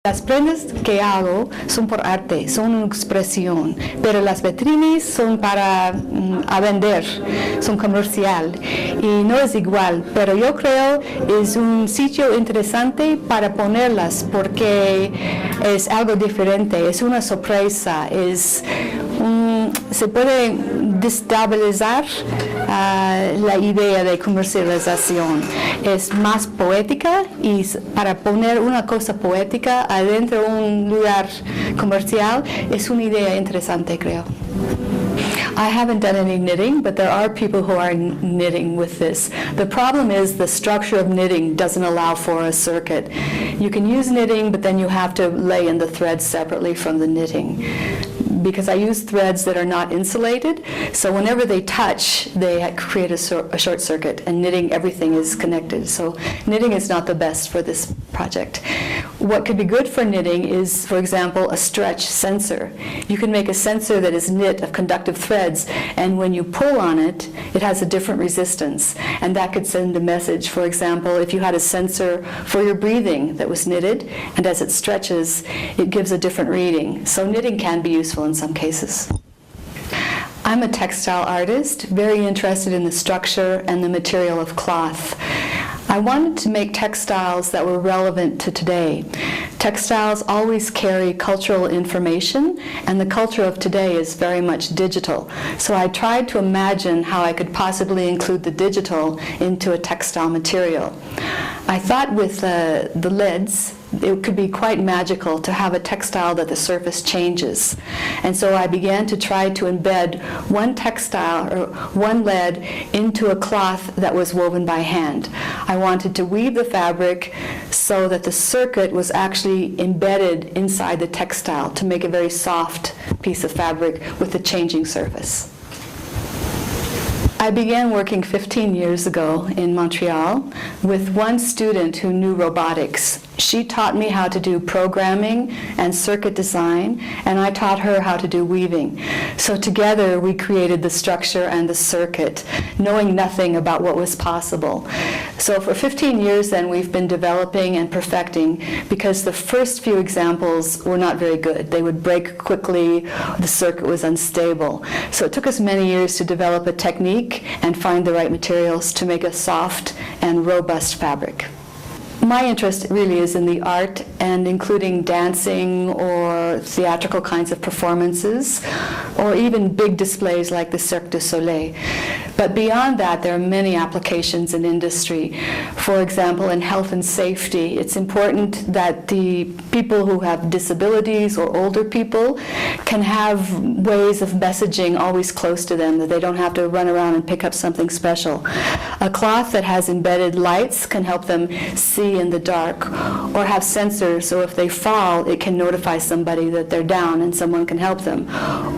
Las prendas que hago son por arte, son una expresión, pero las vitrinas son para a vender, son comercial y no es igual, pero yo creo es un sitio interesante para ponerlas porque es algo diferente, es una sorpresa, se puede destabilizar la idea de comercialización. Es más poética y para poner una cosa poética adentro de un lugar comercial es una idea interesante, creo. I haven't done any knitting, but there are people who are knitting with this. The problem is the structure of knitting doesn't allow for a circuit. You can use knitting, but then you have to lay in the threads separately from the knitting. Because I use threads that are not insulated, so whenever they touch, they create a short circuit, and knitting, everything is connected. So knitting is not the best for this project. What could be good for knitting is, for example, a stretch sensor. You can make a sensor that is knit of conductive threads, and when you pull on it, it has a different resistance, and that could send a message. For example, if you had a sensor for your breathing that was knitted, and as it stretches, it gives a different reading. So knitting can be useful in some cases. I'm a textile artist, very interested in the structure and the material of cloth. I wanted to make textiles that were relevant to today. Textiles always carry cultural information, and the culture of today is very much digital. So I tried to imagine how I could possibly include the digital into a textile material. I thought with the lids, it could be quite magical to have a textile that the surface changes. And so I began to try to embed one textile or one lead into a cloth that was woven by hand. I wanted to weave the fabric so that the circuit was actually embedded inside the textile to make a very soft piece of fabric with a changing surface. I began working 15 years ago in Montreal with one student who knew robotics. She taught me how to do programming and circuit design, and I taught her how to do weaving. So together we created the structure and the circuit, knowing nothing about what was possible. So for 15 years then we've been developing and perfecting, because the first few examples were not very good. They would break quickly, the circuit was unstable. So it took us many years to develop a technique and find the right materials to make a soft and robust fabric. My interest really is in the art, and including dancing or theatrical kinds of performances, or even big displays like the Cirque du Soleil. But beyond that, there are many applications in industry. For example, in health and safety, it's important that the people who have disabilities or older people can have ways of messaging always close to them, that they don't have to run around and pick up something special. A cloth that has embedded lights can help them see in the dark, or have sensors, so if they fall, it can notify somebody that they're down and someone can help them.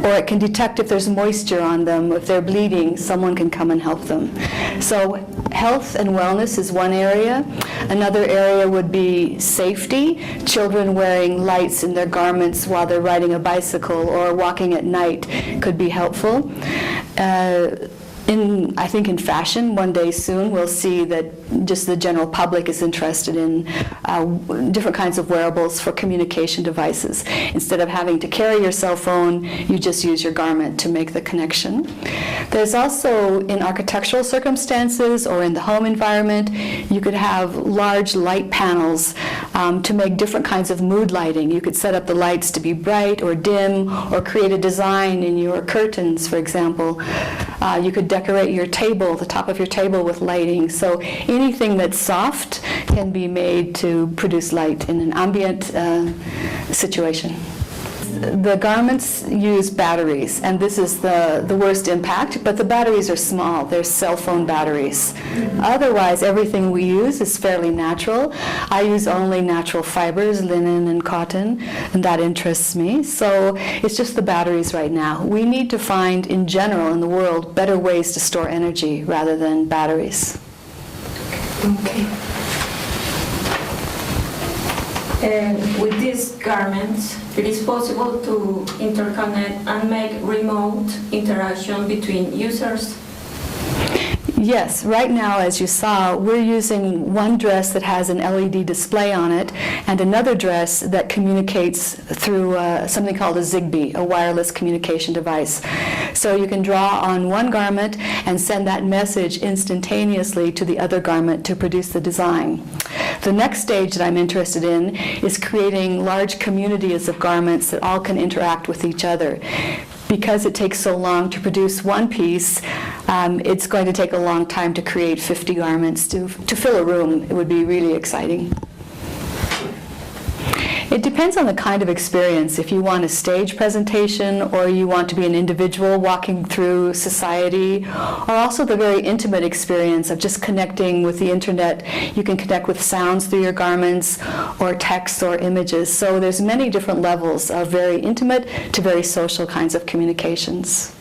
Or it can detect if there's moisture on them, if they're bleeding, someone can come and help them. So health and wellness is one area. Another area would be safety. Children wearing lights in their garments while they're riding a bicycle or walking at night could be helpful. I think in fashion, one day soon, we'll see that just the general public is interested in different kinds of wearables for communication devices. Instead of having to carry your cell phone, you just use your garment to make the connection. There's also, in architectural circumstances or in the home environment, you could have large light panels to make different kinds of mood lighting. You could set up the lights to be bright or dim, or create a design in your curtains, for example. You could decorate your table, the top of your table, with lighting. So anything that's soft can be made to produce light in an ambient situation. The garments use batteries, and this is the worst impact, but the batteries are small. They're cell phone batteries. Otherwise, everything we use is fairly natural. I use only natural fibers, linen and cotton, and that interests me. So it's just the batteries right now. We need to find, in general, in the world, better ways to store energy rather than batteries. Okay. With these garments, it is possible to interconnect and make remote interaction between users? Yes, right now, as you saw, we're using one dress that has an LED display on it and another dress that communicates through something called a Zigbee, a wireless communication device. So you can draw on one garment and send that message instantaneously to the other garment to produce the design. The next stage that I'm interested in is creating large communities of garments that all can interact with each other. Because it takes so long to produce one piece, it's going to take a long time to create 50 garments to fill a room. It would be really exciting. It depends on the kind of experience. If you want a stage presentation, or you want to be an individual walking through society, or also the very intimate experience of just connecting with the internet. You can connect with sounds through your garments, or text, or images. So there's many different levels of very intimate to very social kinds of communications.